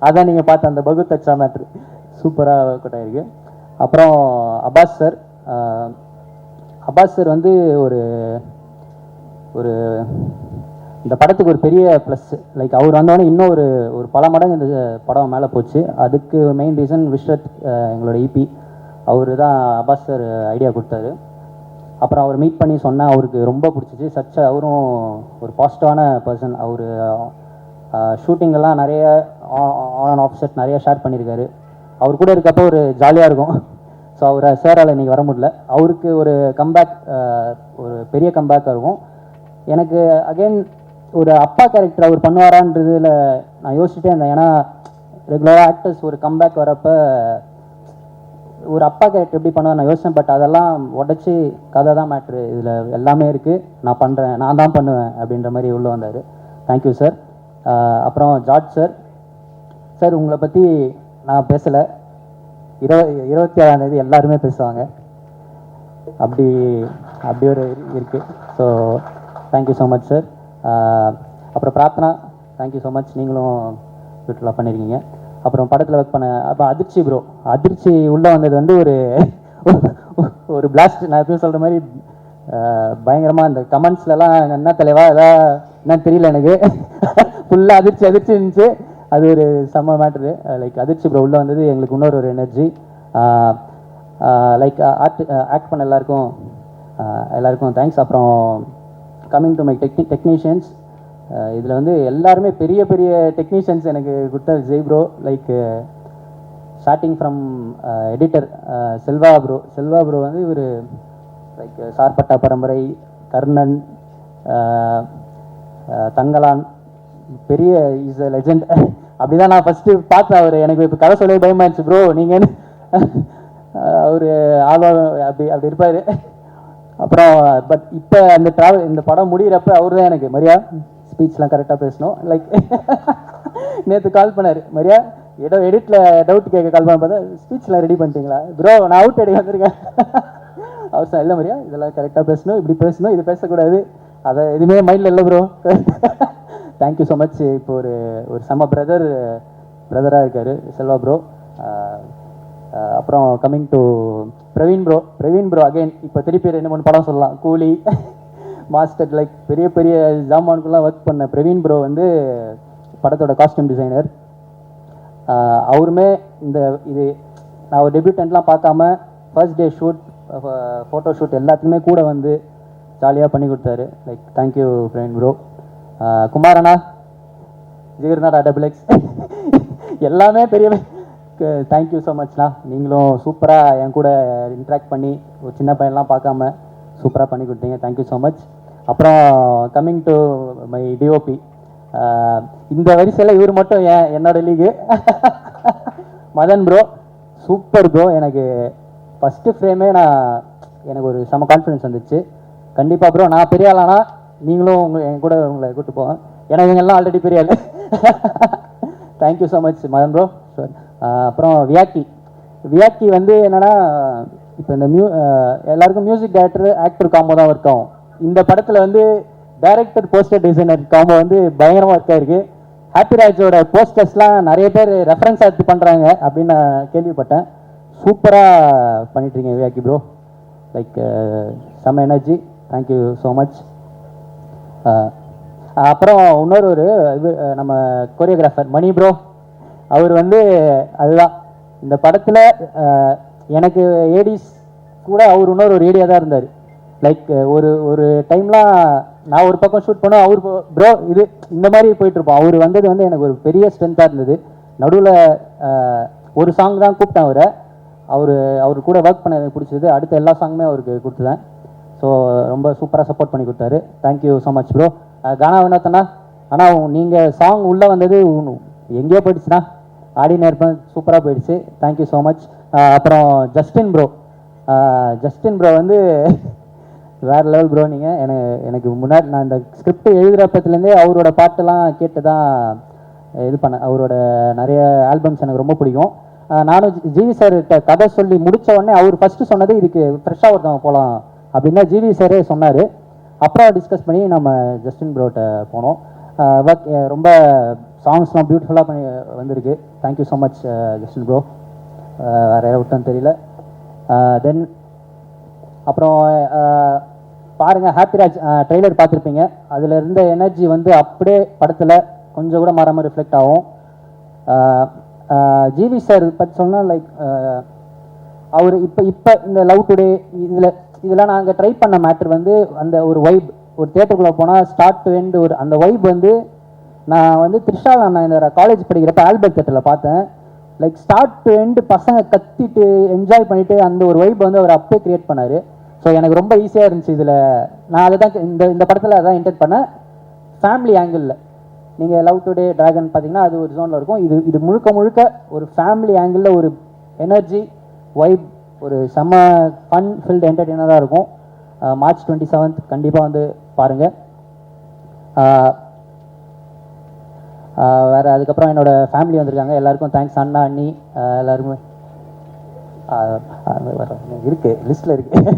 அதான் நீங்கள் பார்த்த அந்த பகு தச்சா மேட்ரு சூப்பராக ஒர்க் அவுட் ஆகிருக்கு. அப்புறம் அப்பாஸ் சார் வந்து ஒரு ஒரு இந்த படத்துக்கு ஒரு பெரிய ப்ளஸ். லைக் அவர் வந்தோடனே இன்னும் ஒரு பல மடங்கு இந்த படம் மேலே போச்சு. அதுக்கு மெயின் ரீசன் விஸ்வத், எங்களோட இபி, அவர் தான் அப்பாஸ் சார் ஐடியா கொடுத்தாரு. அப்புறம் அவர் மீட் பண்ணி சொன்னால் அவருக்கு ரொம்ப பிடிச்சிச்சு. அவரும் ஒரு பாசிட்டிவான பர்சன். அவர் ஷூட்டிங்கெல்லாம் நிறைய ஆன் அண்ட் ஆஃப் செட் நிறைய ஷேர் பண்ணியிருக்காரு. அவர் கூட இருக்கப்போ ஒரு ஜாலியாக இருக்கும். ஸோ அவரை சாரால் இன்றைக்கி வர முடியல. அவருக்கு ஒரு கம்பேக், ஒரு பெரிய கம்பேக்காக இருக்கும். எனக்கு அகெயின் ஒரு அப்பா கேரக்டர் அவர் பண்ணுவாரான்றதில் நான் யோசிச்சுட்டே இருந்தேன். ஏன்னா ரெகுலராக ஆக்டர்ஸ் ஒரு கம்பேக் வரப்போ ஒரு அப்பா கேரக்டர் எப்படி பண்ணுவேன் நான் யோசித்தேன். பட் அதெல்லாம் உடச்சி கதை தான் மேட்ரு, இதில் எல்லாமே இருக்குது, நான் பண்ணுறேன், நான் தான் பண்ணுவேன் அப்படின்ற மாதிரி உள்ளே வந்தார். Thank you sir. அப்புறம் ஜார்ஜ் சார், உங்களை பற்றி நான் பேசலை, 27ஆம் தேதி எல்லாருமே பேசுவாங்க, அப்படி ஒரு இருக்குது. So thank you so much sir. அப்புறம் பிரார்த்தனா, தேங்க்யூ ஸோ மச், நீங்களும் பியூட்டிஃபுல்லாக பண்ணியிருக்கீங்க. அப்புறம் படத்தில் ஒர்க் பண்ண அப்போ அதிர்ச்சி உள்ளே வந்தது வந்து ஒரு பிளாஸ்ட். நான் எப்பயும் சொல்கிற மாதிரி பயங்கரமாக இந்த கமெண்ட்ஸ்லலாம் என்ன தலைவா ஏதாவது என்னன்னு தெரியல எனக்கு. ஃபுல்லாக அதிர்ச்சி இருந்துச்சு. அது ஒரு செம்ம மேட்ரு. லைக் அதிர்ச்சி ப்ரோ உள்ளே வந்தது எங்களுக்கு இன்னொரு ஒரு எனர்ஜி. லைக் ஆக்ட் பண்ண எல்லாருக்கும் தேங்க்ஸ். அப்புறம் கம்மிங் டு மை டெக்னீஷியன்ஸ், இதில் வந்து எல்லாருமே பெரிய பெரிய டெக்னீஷியன்ஸ் எனக்கு கொடுத்தாரு Jai bro. Like starting from editor Selva bro வந்து இவர் லைக் சார்பட்டா பரம்பரை, கர்ணன், தங்கலான், பெரிய இஸ் அ லெஜெண்ட். அப்படிதான் நான் ஃபஸ்ட்டு பார்த்தேன். அவர் எனக்கு இப்போ கதை சொல்லவே பயமாயிருச்சு ப்ரோ நீங்கள் அவர் அப்படி இருப்பார். அப்புறம் பட் இப்போ அந்த இந்த படம் முடிகிறப்ப அவர் தான் எனக்கு மரியா ஸ்பீச்லாம் கரெக்டாக பேசணும். லைக் நேற்று கால் பண்ணார், மரியா எடிட்டில் டவுட் கேட்க கால் பண்ண பார்த்தா ஸ்பீச்லாம் ரெடி பண்ணிட்டீங்களா ப்ரோ, நான் அவுட் அடி வந்திருக்கேன். அவர் சார் இல்லை மரியா இதெல்லாம் கரெக்டாக பேசணும், இப்படி பேசணும், இது பேசக்கூடாது, அதை எதுவுமே மைண்டில் இல்லை ப்ரோ. Thank you so much. இப்போ ஒரு செம்ம பிரதராக இருக்கார் செல்வா ப்ரோ. அப்புறம் coming to Praveen bro again இப்போ திருப்பி 2-3 படம் சொல்லலாம். கூலி, மாஸ்டர், லைக் பெரிய பெரிய ஜாமானுக்குலாம் ஒர்க் பண்ண பிரவீன் ப்ரோ வந்து படத்தோட காஸ்டியூம் டிசைனர். அவருமே இது நான் ஒரு டெபியூட்டன்ட்லாம் பார்க்காம first day shoot, photo shoot எல்லாத்துக்குமே கூட வந்து ஜாலியாக பண்ணி கொடுத்தாரு. Like thank you Praveen bro. குமாரண்ணா, ஜிகர்நாடா XXX எல்லாமே பெரிய தேங்க்யூ ஸோ மச்ண்ணா. நீங்களும் சூப்பராக என் கூட இன்ட்ராக்ட் பண்ணி ஒரு சின்ன பையன்லாம் பார்க்காம சூப்பராக பண்ணி கொடுத்தீங்க. Thank you so much. அப்புறம் கம்மிங் டு மை டிஓபி, இந்த வரிசையில் இவர் மட்டும் என்னோட லீகு மதன் ப்ரோ, சூப்பர் ப்ரோ. எனக்கு ஃபஸ்ட்டு ஃப்ரேமே எனக்கு ஒரு செம கான்ஃபிடன்ஸ் வந்துச்சு. கண்டிப்பாக ப்ரோ நான் பெரிய ஆளானா நீங்களும் என் கூட உங்களை கூப்பிட்டு போவேன். ஏன்னா இவங்கெல்லாம் ஆல்ரெடி பெரிய ஆள். Thank you so much Madan bro. அப்புறம் வியாக்கி வந்து என்னென்னா இப்போ இந்த எல்லாருக்கும் மியூசிக் டைரக்டர் ஆக்டர் காம்போ தான் ஒர்க் ஆகும். இந்த படத்தில் வந்து டைரக்டர் போஸ்டர் டிசைனர் காம்போ வந்து பயங்கரமாக ஒர்க் ஆகிருக்கு. ஹாப்பிராஜோட போஸ்டர்ஸ்லாம் நிறைய பேர் ரெஃபரன்ஸ் எடுத்து பண்ணுறாங்க அப்படின்னு நான் கேள்விப்பட்டேன். சூப்பராக பண்ணிட்டுருக்கீங்க வியாக்கி ப்ரோ. லைக் செம்ம எனர்ஜி. Thank you so much. அப்புறம் இன்னொரு நம்ம கோரியோகிராஃபர் மணி ப்ரோ, அவர் வந்து அதுதான் இந்த படத்தில் எனக்கு ஏடிஸ் கூட அவர் இன்னொரு ஒரு ஏடியா தான் இருந்தார். லைக் ஒரு டைம்லாம் நான் ஒரு பக்கம் ஷூட் பண்ணோம், அவர் ப்ரோ இது இந்த மாதிரி போயிட்டுருப்போம். அவர் வந்தது வந்து எனக்கு ஒரு பெரிய ஸ்ட்ரென்த்தாக இருந்தது. நடுவில் ஒரு சாங் தான் கூப்பிட்டேன் அவர் கூட ஒர்க் பண்ண எனக்கு பிடிச்சது. அடுத்த எல்லா சாங்குமே அவருக்கு கொடுத்துட்டேன். ஸோ ரொம்ப சூப்பராக சப்போர்ட் பண்ணி கொடுத்தாரு. Thank you so much bro. Gana வினோத்தண்ணா, ஆனால் நீங்கள் சாங் உள்ளே வந்தது எங்கேயோ போயிடுச்சுண்ணா, ஆடினே இருப்பேன், சூப்பராக போயிடுச்சு. Thank you so much. அப்புறம் ஜஸ்டின் ப்ரோ வந்து வேறு லெவல் ப்ரோ. நீங்கள் எனக்கு முன்னாடி நான் இந்த ஸ்கிரிப்ட் எழுதுகிறப்பத்துலேருந்தே அவரோட பாட்டெல்லாம் கேட்டு தான் இது பண்ணேன். அவரோட நிறைய ஆல்பம்ஸ் எனக்கு ரொம்ப பிடிக்கும். நானும் ஜிவி சார்கிட்ட கதை சொல்லி முடித்த உடனே அவர் ஃபஸ்ட்டு சொன்னது இதுக்கு ஃப்ரெஷ்ஷாக ஒருத்தவங்க போகலாம் அப்படின்னா ஜிவி சாரே சொன்னார். அப்புறம் டிஸ்கஸ் பண்ணி நம்ம ஜஸ்டின் ப்ரோட்ட போனோம். ரொம்ப சாங்ஸ்லாம் பியூட்டிஃபுல்லாக பண்ணி வந்திருக்கு. Thank you so much Justin bro. வேறு யாரும் விட்டான்னு தெரியல. தென் அப்புறம் பாருங்கள், ஹாப்பிராஜ் ட்ரெய்லர் பார்த்துருப்பீங்க. அதில் இருந்த எனர்ஜி வந்து அப்படியே படத்தில் கொஞ்சம் கூட மாறாமல் ரிஃப்ளெக்ட் ஆகும். ஜிவி சார் பற்றி சொன்னால் லைக் அவர் இப்போ இந்த லவ் டுடே இதெல்லாம் நாங்கள் ட்ரை பண்ண மேட்ரு வந்து அந்த ஒரு வைப், ஒரு தேட்டருக்குள்ளே போனால் ஸ்டார்ட் டு எண்ட் அந்த வைப் வந்து நான் வந்து த்ரிஷாவில் நான் இந்த காலேஜ் படிக்கிறப்ப ஆல்பர்ட் தேட்டரில் பார்த்தேன். லைக் ஸ்டார்ட் டு எண்டு பசங்க கத்திட்டு என்ஜாய் பண்ணிவிட்டு அந்த ஒரு வைப் வந்து அவர் அப்பே க்ரியேட் பண்ணார். ஸோ எனக்கு ரொம்ப ஈஸியாக இருந்துச்சு. இதில் நான் அதை தான் இந்த படத்தில் அதான் இன்டெக்ட் பண்ணேன். ஃபேமிலி ஆங்கிளில் நீங்கள் லவ் டுடே ட்ராகன் பார்த்தீங்கன்னா அது ஒரு ஜோனில் இருக்கும். இது முழுக்க ஒரு ஃபேமிலி ஆங்கிளில் ஒரு எனர்ஜி வைப், ஒரு செம்ம ஃபன் ஃபில்டு என்டர்டெய்னராக இருக்கும். மார்ச் 27 கண்டிப்பாக வந்து பாருங்கள். வேறு அதுக்கப்புறம் என்னோடய ஃபேமிலி வந்திருக்காங்க. எல்லாருக்கும் தேங்க்ஸ். அண்ணா அண்ணி எல்லாருக்குமே இருக்குது, லிஸ்ட்டில் இருக்குது.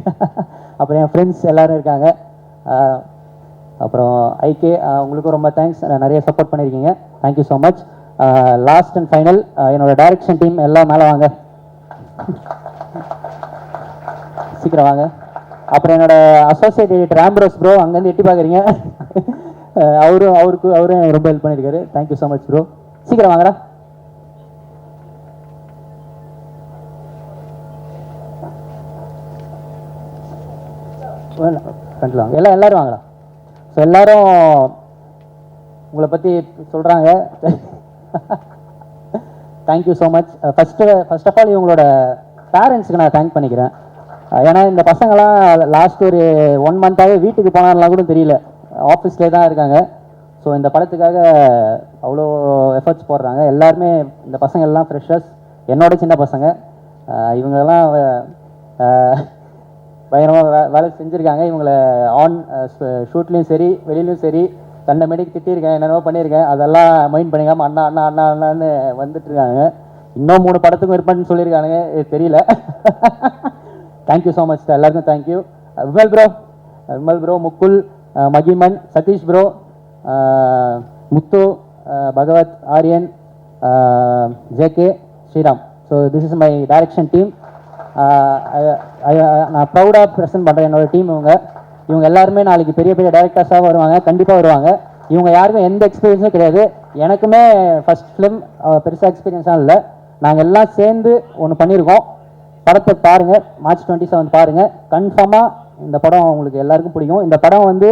அப்புறம் என் ஃப்ரெண்ட்ஸ் எல்லோரும் இருக்காங்க. அப்புறம் ஐகே உங்களுக்கும் ரொம்ப தேங்க்ஸ், நிறைய சப்போர்ட் பண்ணியிருக்கீங்க. Thank you so much. Last and final என்னோடய டைரக்ஷன் டீம் எல்லாம் மேலே வாங்க, சீக்கிரம் வாங்க. அப்புறம் என்னோட அசோசியேட் எடிட்டர் ஆம்ப்ரோஸ் ப்ரோ, அங்கேருந்து எட்டி பார்க்குறீங்க. அவரும் ரொம்ப ஹெல்ப் பண்ணியிருக்காரு. Thank you so much bro. சீக்கிரம் வாங்கடா. ஃப்ரெண்ட்ல வாங்க, எல்லாரும் வாங்கடா. ஸோ எல்லாரும் உங்களை பற்றி சொல்கிறாங்க. Thank you so much. First of all இவங்களோட பேரண்ட்ஸுக்கு நான் தேங்க் பண்ணிக்கிறேன். ஏன்னா இந்த பசங்களாம் லாஸ்ட் ஒரு 1 மந்த்தாகவே வீட்டுக்கு போனாலாம் கூட தெரியல, ஆஃபீஸ்லேயே தான் இருக்காங்க. ஸோ இந்த படத்துக்காக அவ்வளோ எஃபர்ட்ஸ் போடுறாங்க. எல்லாருமே இந்த பசங்க எல்லாம் ஃப்ரெஷர்ஸ், என்னோட சின்ன பசங்க. இவங்கெல்லாம் பயங்கரமாக வேலை செஞ்சுருக்காங்க. இவங்களை ஆன் ஷூட்லேயும் சரி வெளியிலையும் சரி கண்ட மேடிக்கு திட்டியிருக்கேன், என்னென்னவோ பண்ணியிருக்கேன். அதெல்லாம் மைண்ட் பண்ணிக்காமல் அண்ணா அண்ணா அண்ணா அண்ணான்னு வந்துட்டுருக்காங்க. இன்னும் 3 படத்துக்கும் இருப்பான்னு சொல்லியிருக்கானுங்க, தெரியல. தேங்க்யூ ஸோ மச் எல்லாருக்கும். தேங்க்யூ விமல் ப்ரோ, முக்குல், மகிமன், Sathish bro, Muthu, Bhagavath, Aryan, JK, Sriram. So this is my direction team. நான் ப்ரௌடாக ப்ரெசென்ட் பண்ணுறேன் என்னோட டீம். இவங்க எல்லாருமே நாளைக்கு பெரிய பெரிய டைரக்டர்ஸாக வருவாங்க, கண்டிப்பாக வருவாங்க. இவங்க யாருக்கும் எந்த எக்ஸ்பீரியன்ஸும் கிடையாது. எனக்குமே ஃபர்ஸ்ட் ஃபிலிம் பெருசாக எக்ஸ்பீரியன்ஸாக இல்லை. நாங்கள் எல்லாம் சேர்ந்து ஒன்று பண்ணியிருக்கோம். படத்தை பாருங்கள், மார்ச் 27 பாருங்கள். கன்ஃபார்மாக இந்த படம் உங்களுக்கு எல்லாருக்கும் பிடிக்கும். இந்த படம் வந்து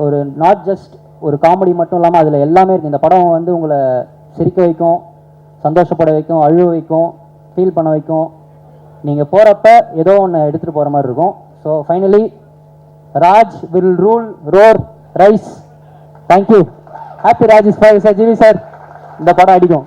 ஒரு நாட் ஜஸ்ட் ஒரு காமெடி மட்டும் இல்லாமல் அதில் எல்லாமே இருக்குது. இந்த படம் வந்து உங்களை சிரிக்க வைக்கும், சந்தோஷப்பட வைக்கும், அழுவ வைக்கும், ஃபீல் பண்ண வைக்கும். நீங்கள் போகிறப்ப ஏதோ ஒன்று எடுத்துகிட்டு போகிற மாதிரி இருக்கும். So finally Raj will rule, roar, rise. Thank you. Happy Raj is for GV sir. இந்த படம் அடிக்கும்.